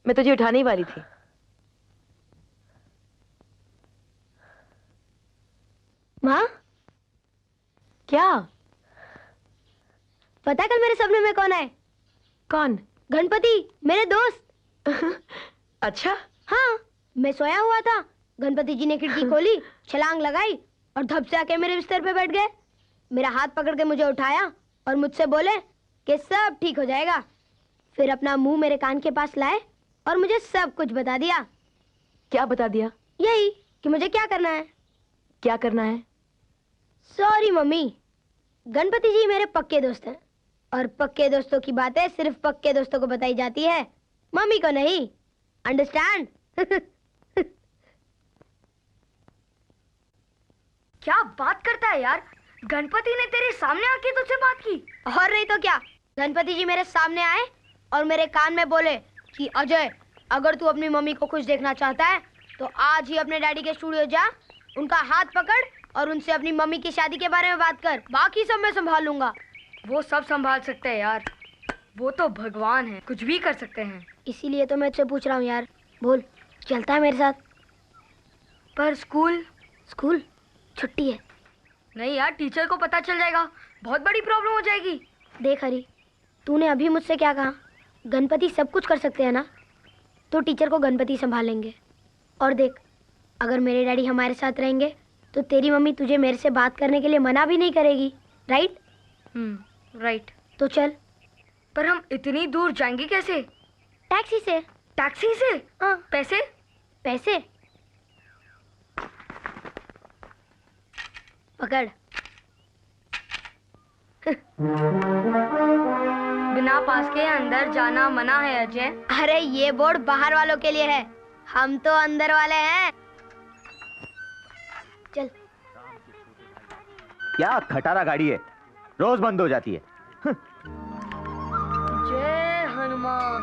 मैं तुझे उठाने ही वाली थी। माँ, क्या? पता है कल मेरे सपने में कौन आए? कौन? गणपति, मेरे दोस्त। अच्छा। हाँ, मैं सोया हुआ था, गणपति जी ने खिड़की खोली, छलांग लगाई और धप से आके मेरे बिस्तर पे बैठ गए। मेरा हाथ पकड़ के मुझे उठाया और मुझसे बोले कि सब ठीक हो जाएगा। फिर अपना मुंह मेरे कान के पास लाए और मुझे सब कुछ बता दिया। क्या बता दिया? यही कि मुझे क्या करना है। क्या करना है? सॉरी मम्मी, गणपति जी मेरे पक्के दोस्त हैं और पक्के दोस्तों की बातें सिर्फ पक्के दोस्तों को बताई जाती है, मम्मी को नहीं। अंडरस्टैंड? क्या बात करता है यार, गणपति ने तेरे सामने आके तुझसे बात की? और नहीं तो क्या, गणपति जी मेरे सामने आए और मेरे कान में बोले कि अजय, अगर तू अपनी मम्मी को खुश देखना चाहता है तो आज ही अपने डैडी के स्टूडियो जा, उनका हाथ पकड़ और उनसे अपनी मम्मी की शादी के बारे में बात कर, बाकी सब मैं संभाल लूंगा। वो सब संभाल सकते हैं यार, वो तो भगवान है, कुछ भी कर सकते हैं। इसीलिए तो मैं तुझसे पूछ रहा हूँ यार, बोल चलता है मेरे साथ? पर स्कूल? स्कूल छुट्टी है। नहीं यार, टीचर को पता चल जाएगा, बहुत बड़ी प्रॉब्लम हो जाएगी। देख हरी, तूने अभी मुझसे क्या कहा, गणपति सब कुछ कर सकते हैं ना, तो टीचर को गणपति संभालेंगे। और देख, अगर मेरे डैडी हमारे साथ रहेंगे तो तेरी मम्मी तुझे मेरे से बात करने के लिए मना भी नहीं करेगी, राइट? राइट। तो चल। पर हम इतनी दूर जाएंगे कैसे? टैक्सी से। टैक्सी से? हाँ। पैसे? पैसे पकड़। बिना पास के अंदर जाना मना है अजय। अरे ये बोर्ड बाहर वालों के लिए है, हम तो अंदर वाले हैं। चल। क्या खटारा गाड़ी है, रोज बंद हो जाती है। जय हनुमान।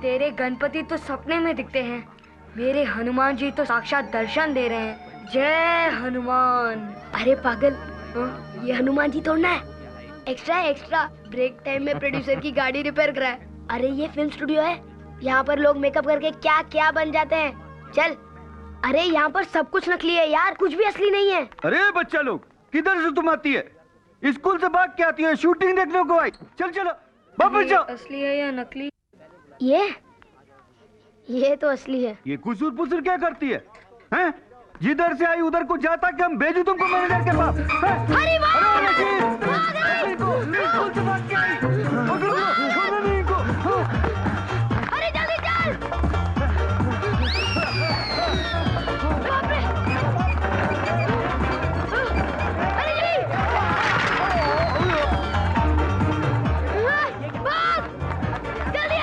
तेरे गणपति तो सपने में दिखते हैं, मेरे हनुमान जी तो साक्षात दर्शन दे रहे हैं। जय हनुमान। अरे पागल, ये हनुमान जी थोड़ा है, एक्स्ट्रा है एक्स्ट्रा। ब्रेक टाइम में प्रोड्यूसर की गाड़ी रिपेयर करा है। अरे ये फिल्म स्टूडियो है, यहाँ पर लोग मेकअप करके क्या क्या बन जाते हैं। चल। अरे यहाँ पर सब कुछ नकली है यार, कुछ भी असली नहीं है। अरे बच्चा लोग, किधर से तुम आती है? स्कूल से भाग के आती है, शूटिंग देखने को आई। चल चलो वापस जाओ। असली है या नकली? ये तो असली है। ये कुसुर पुसुर क्या करती है, हैं? जिधर से आई उधर को जाता कि हम भेजू तुमको मैनेजर के पास? अरे अरे जल्दी चल। अरे जल्दी भाग, जल्दी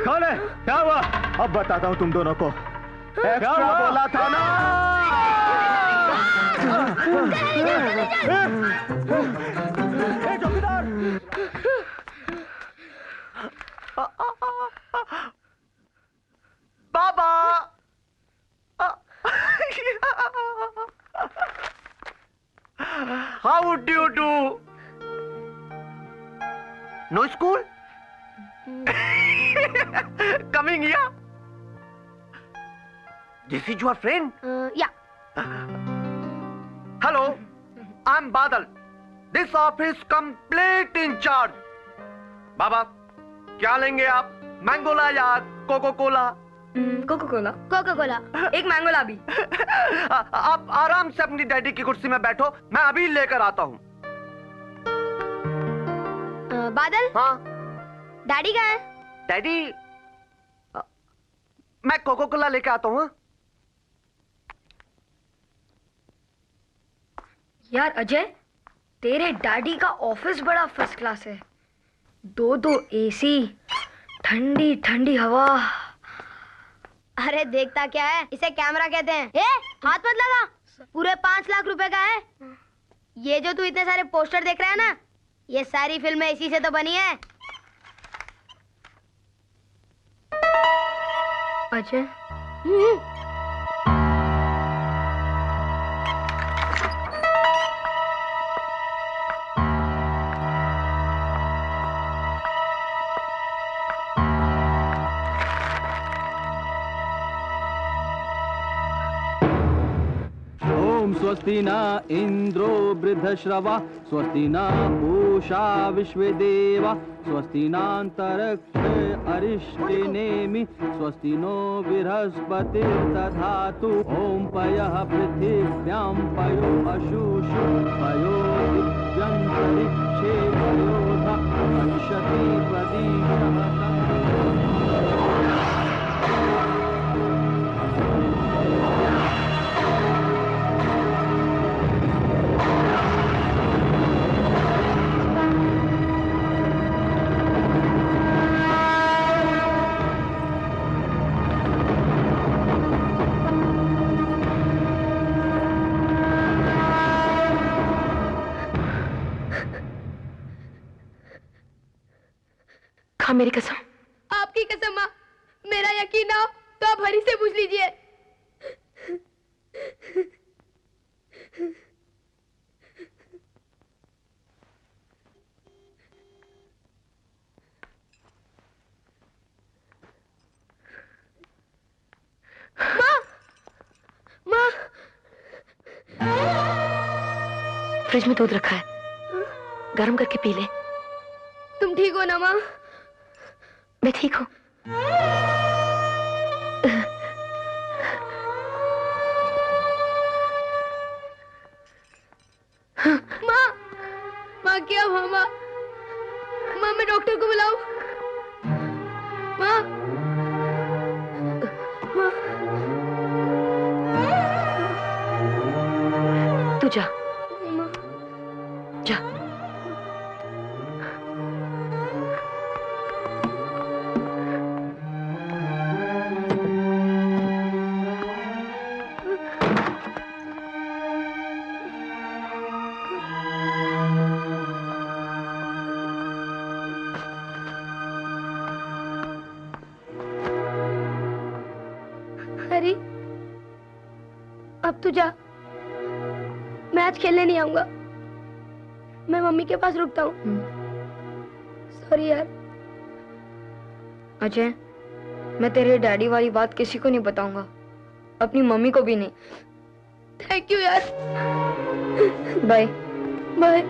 कौन है? क्या हुआ? अब बताता हूँ तुम दोनों को। एक्स्ट्रा बोला था ना। चौकीदार, बाबा। How do you do? No school? Coming here? This is your friend? Yeah. Hello, I'm Badal. This office complete in charge. बाबा, क्या लेंगे आप? मैंगोला या Coca Cola? Coca Cola. Coca Cola. एक मैंगोला भी। आप आराम से अपनी डैडी की कुर्सी में बैठो, मैं अभी लेकर आता हूँ। बादल। हाँ। डैडी कहाँ है? डैडी, मैं कोको कोला लेकर आता हूँ। यार अजय, तेरे डैडी का ऑफिस बड़ा फर्स्ट क्लास है, 2 एसी, ठंडी ठंडी हवा। अरे देखता क्या है, इसे कैमरा कहते हैं। ए, हाथ मत लगा, पूरे 5 लाख रुपए का है। ये जो तू इतने सारे पोस्टर देख रहा है ना, ये सारी फिल्में इसी से तो बनी है। अजय, स्वस्ति न इंद्रो वृद्धश्रवा स्वस्ति न पूषा विश्वदेवा स्वस्ति नान्तरिक्ष अरिष्टिनेमि स्वस्ति नो बृहस्पतिर्दधातु ओम पयः पृथिव्यां पयो अशुषु पयो दिव्यन्तरिक्षे पयोध पंशति प्रदीशः खा मेरी कसम। आपकी कसम माँ, मेरा यकीन ना हो तो आप हरी से पूछ लीजिए। माँ, माँ, फ्रिज में दूध रखा है, गर्म करके पी ले। तुम ठीक हो ना माँ? मैं ठीक हूँ। माँ, माँ क्या हुआ माँ? माँ मैं डॉक्टर को बुलाऊं? माँ, माँ, तू जा, जा। हरी, अब तू जा। मैं आज खेलने नहीं आऊंगा। मैं मम्मी के पास रुकता हूँ। सॉरी यार। अजय, मैं तेरे डैडी वाली बात किसी को नहीं बताऊंगा, अपनी मम्मी को भी नहीं। थैंक यू यार। Bye bye.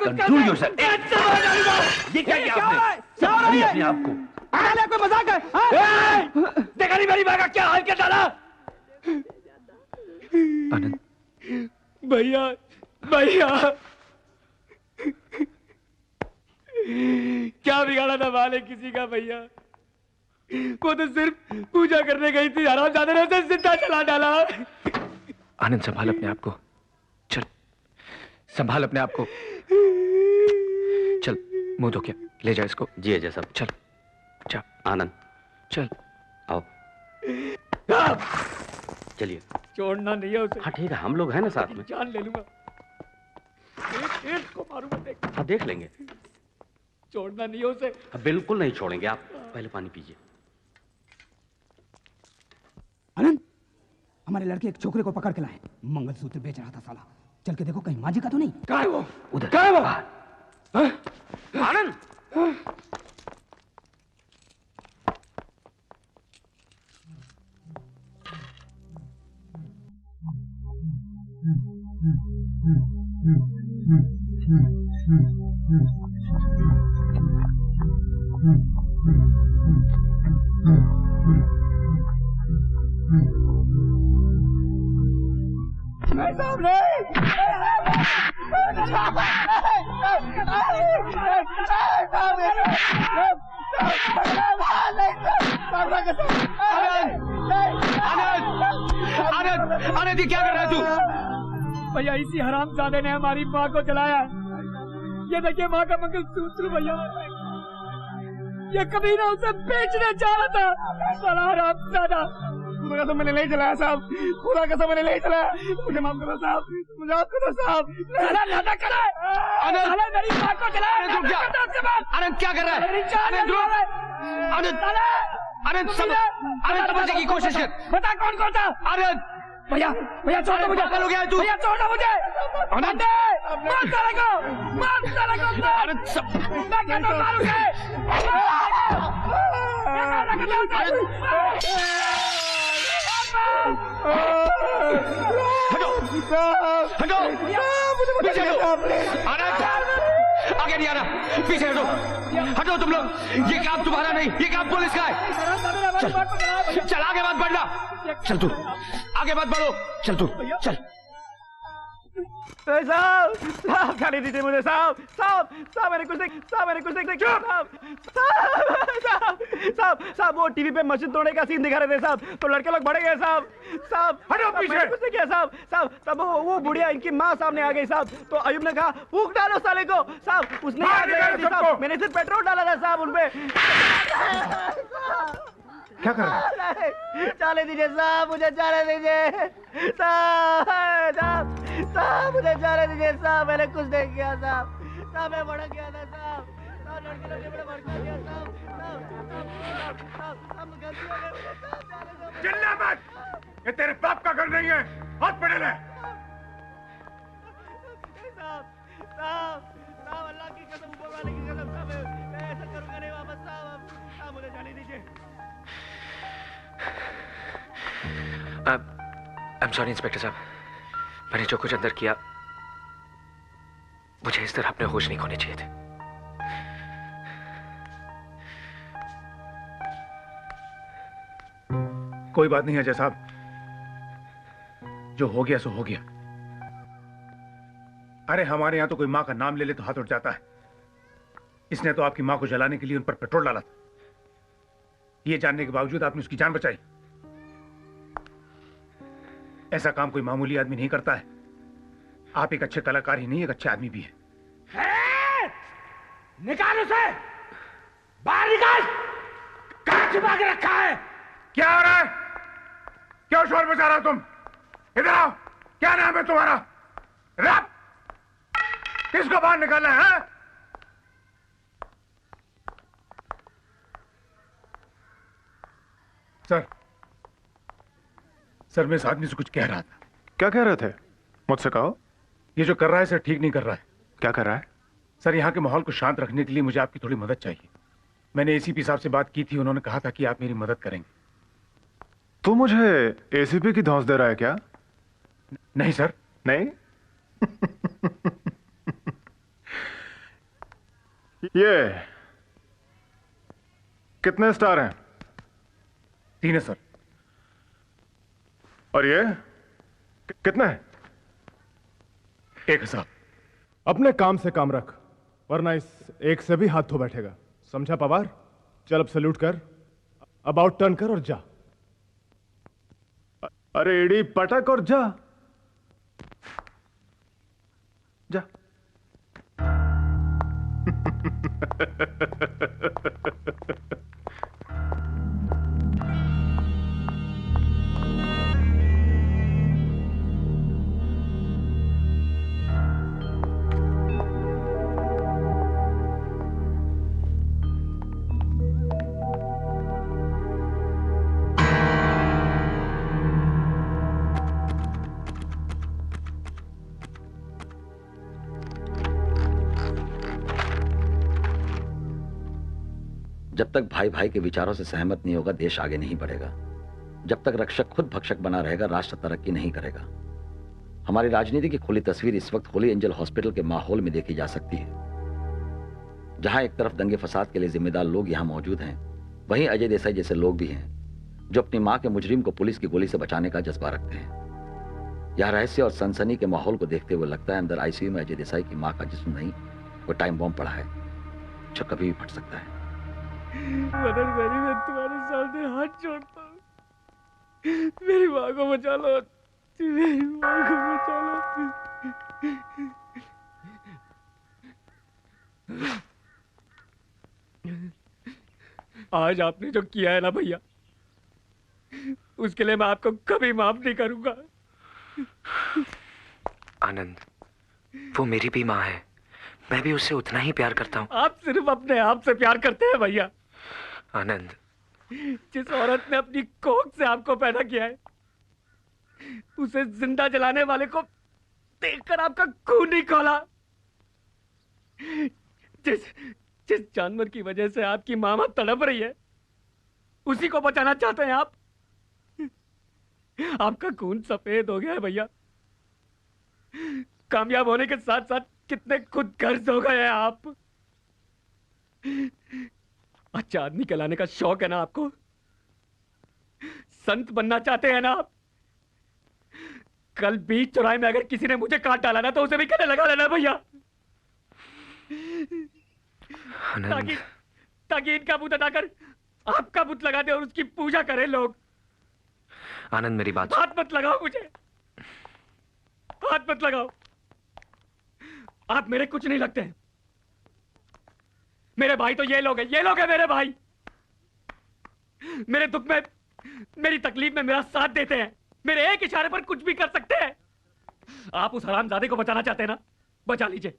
Control yourself. ये क्या किया आपने? संभालिए अपने आप को। कोई मजाक है? देखा नहीं मेरी माँ का क्या हाल कर डाला? आनंद, भैया, भैया, क्या बिगाड़ा था वाले किसी का भैया? वो तो सिर्फ पूजा करने गई थी, हरामजादे ने उसे जिंदा जला डाला। आनंद संभाल अपने आप को। चल, संभाल अपने आप को। चल, मुंह धो के ले जा इसको। जी अजय साहब। चल, जा आनंद, चल। आओ, चलिए। छोड़ना नहीं है उसे। हाँ ठीक है, हम लोग हैं ना साथ में। जान ले लूंगा, एक को मारूंगा। देख, हाँ देख लेंगे। छोड़ना नहीं है उसे। हाँ, बिल्कुल नहीं छोड़ेंगे। आप पहले पानी पीजिए। आनंद, हमारे लड़के एक छोकरे को पकड़ के लाए, मंगलसूत्र बेच रहा था साला। चल के देखो कहीं माँ जी का तो नहीं। कहाँ है वो? उधर। कहाँ है वो? आनंद, आनंद, ये क्या कर रहा है तू? भैया इसी हरामजादे ने हमारी माँ को जलाया। ये देखिए माँ का मंगलसूत्र भैया, ये कभी ना उसे बेचने जा रहा था। साला हरामजादा। खुदा कसम मैंने नहीं जलाया साहब, खुदा कसम मैंने नहीं जलाया। मुझे माफ करो साहब, मुझे माफ करो साहब। साला नाटक कर रहा है। आनंद, साला मेरी माँ को जलाया। रुक जा। आनंद क्या कर रहा है? आनंद समझने की कोशिश कर। बता कौन कौन था? आनंद, भैया भैया छोड़ दो मुझे। पागल हो गया है तू? भैया छोड़ दो मुझे। आनंद, मार साले को, मार साले को। आनंद मैं कहता हूँ मार उसे। हटो, पीछे हटो। आनंद, आगे नहीं आना, पीछे हटो। हटो तुम लोग। ये काम तुम्हारा नहीं, ये काम पुलिस का है। चल आगे मत बढ़ना। चल तू आगे मत बढ़ो। चल तू चल। साहब साहब खाने दीजिए मुझे साहब। साहब मैंने कुछ नहीं साहब। साहब वो टीवी पे मशीन तोड़ने का सीन दिखा रहे थे साहब, तो लड़के लोग बढ़े गए साहब। हटो पीछे। कुछ नहीं किया साहब। तब वो बुढ़िया इनकी माँ सामने आ गई साहब, तो अयूब ने कहा फूंक डालो साले को साहब। उसने साहब मैंने सिर्फ पेट्रोल डाला था साहब उनपे। क्या कर रहा है? जाने दीजिए साहब, मुझे जाने दीजिए साहब। मुझे जाने दीजिए साहब, मैंने कुछ नहीं किया साहब। मैं भड़क गया था साहब। लड़के लोग ने मुझे भड़का दिया साहब। गलती हो गई। चिल्ला मत, ये तेरे बाप का घर नहीं है। हाथ पड़े ले। साहब अल्लाह की कसम, ऊपर वाले की कसम साहब, मैं ऐसा करूंगा नहीं वापस साहब। मुझे जाने दीजिए। आई एम सॉरी इंस्पेक्टर साहब, मैंने जो कुछ अंदर किया, मुझे इस तरह अपने होश नहीं खोने चाहिए थे। कोई बात नहीं अजय साहब, जो हो गया सो हो गया। अरे हमारे यहां तो कोई मां का नाम ले ले तो हाथ उठ जाता है। इसने तो आपकी मां को जलाने के लिए उन पर पेट्रोल डाला था। ये जानने के बावजूद आपने उसकी जान बचाई। ऐसा काम कोई मामूली आदमी नहीं करता है। आप एक अच्छे कलाकार ही नहीं, एक अच्छे आदमी भी है। निकाल उसे, बाहर निकाल। कहां छिपा के रखा है? क्या हो रहा है? क्यों शोर मचा रहा हो तुम? इधर आओ। क्या नाम है तुम्हारा? रब, किसको बाहर निकालना है? सर मैं इस आदमी से कुछ कह रहा था। क्या कह रहे थे? मुझसे कहो। ये जो कर रहा है सर ठीक नहीं कर रहा है। क्या कर रहा है? सर यहाँ के माहौल को शांत रखने के लिए मुझे आपकी थोड़ी मदद चाहिए। मैंने एसीपी साहब से बात की थी, उन्होंने कहा था कि आप मेरी मदद करेंगे। तू मुझे एसीपी की धौंस दे रहा है क्या? नहीं सर। नहीं? ये कितने स्टार हैं? 3 है सर। और ये कितने हैं? 1 है साहब। अपने काम से काम रख, वरना इस एक से भी हाथ धो बैठेगा। समझा पवार? चल अब सल्यूट कर, अबाउट टर्न कर और जा। अरे एड़ी पटक और जा। जा। जब तक भाई भाई के विचारों से सहमत नहीं होगा, देश आगे नहीं बढ़ेगा। जब तक रक्षक खुद भक्षक बना रहेगा, राष्ट्र तरक्की नहीं करेगा। हमारी राजनीति की खुली तस्वीर इस वक्त होली एंजल हॉस्पिटल के माहौल में देखी जा सकती है। जहां एक तरफ दंगे फसाद के लिए जिम्मेदार लोग यहां मौजूद हैं, वहीं अजय देसाई जैसे लोग भी हैं जो अपनी मां के मुजरिम को पुलिस की गोली से बचाने का जज्बा रखते हैं। यह रहस्य और सनसनी के माहौल को देखते हुए लगता है अंदर आईसीयू में अजय देसाई की मां का जिस्म नहीं, वो टाइम बॉम्ब पड़ा है जो कभी भी फट सकता है। मदन मेरी, मैं तुम्हारे सामने हाथ जोड़ता हूँ, मेरी माँ को बचा लो, मेरी माँ को बचा लो। आज आपने जो किया है ना भैया, उसके लिए मैं आपको कभी माफ नहीं करूंगा। आनंद, वो मेरी भी माँ है, मैं भी उससे उतना ही प्यार करता हूँ। आप सिर्फ अपने आप से प्यार करते हैं भैया। आनंद, जिस औरत ने अपनी कोख से आपको पैदा किया है, उसे जिंदा जलाने वाले को देखकर आपका खून नहीं खौला। जिस जानवर की वजह से आपकी मामा तड़प रही है, उसी को बचाना चाहते हैं आप। आपका खून सफेद हो गया है भैया। कामयाब होने के साथ साथ कितने खुदगर्ज हो गए हैं आप। अच्छा आदमी कहलाने का शौक है ना आपको? संत बनना चाहते हैं ना आप? कल बीच चौराहे में अगर किसी ने मुझे काट डाला ना, तो उसे भी गले लगा लेना भैया, ताकि इनका बुत हटाकर आपका बुत लगा दे और उसकी पूजा करें लोग। आनंद, मेरी बात हाथ मत लगाओ मुझे, हाथ मत लगाओ। आप मेरे कुछ नहीं लगते हैं। मेरे भाई तो ये लोग हैं मेरे भाई। मेरे दुख में, मेरी तकलीफ में मेरा साथ देते हैं, मेरे एक इशारे पर कुछ भी कर सकते हैं। आप उस हरामजादे को बचाना चाहते हैं ना, बचा लीजिए,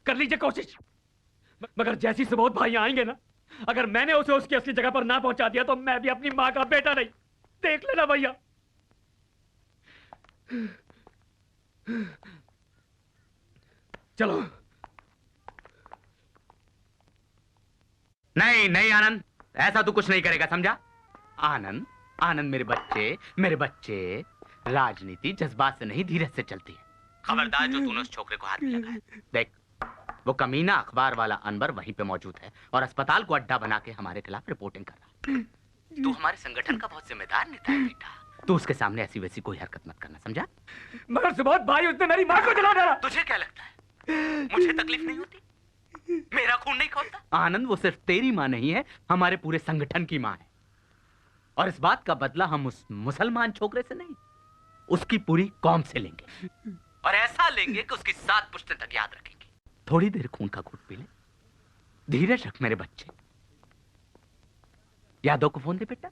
कर लीजिए कोशिश। मगर जैसी सुबोध भाई आएंगे ना, अगर मैंने उसे उसकी असली जगह पर ना पहुंचा दिया, तो मैं भी अपनी मां का बेटा नहीं। देख लेना भैया। चलो। नहीं नहीं आनंद, ऐसा तू कुछ नहीं करेगा, समझा? आनंद, आनंद मेरे बच्चे, राजनीति जज्बात से नहीं धीरज से चलती है। खबरदार जो तूने उस छोकरे को हाथ में लगाया। देख, वो कमीना अखबार वाला अनवर वहीं पे मौजूद है और अस्पताल को अड्डा बना के हमारे खिलाफ रिपोर्टिंग कर रहा है। तू हमारे संगठन का बहुत जिम्मेदार नेता है बेटा, तू उसके सामने ऐसी वैसी कोई हरकत मत करना, समझा? मगर सुबोध भाई, उसने मेरी मां को जला डाला। तुझे क्या लगता है मुझे तकलीफ नहीं होती? मेरा खून नहीं खौलता? आनंद, वो सिर्फ तेरी मां नहीं है, हमारे पूरे संगठन की मां है। और इस बात का बदला हम उस मुसलमान छोकरे से नहीं, उसकी पूरी कौम से लेंगे। और ऐसा लेंगे कि उसकी 7 पुश्तें तक याद रखेंगे। थोड़ी देर खून का घूंट पी ले, धीरज रख मेरे बच्चे। यादव को फोन दे बेटा।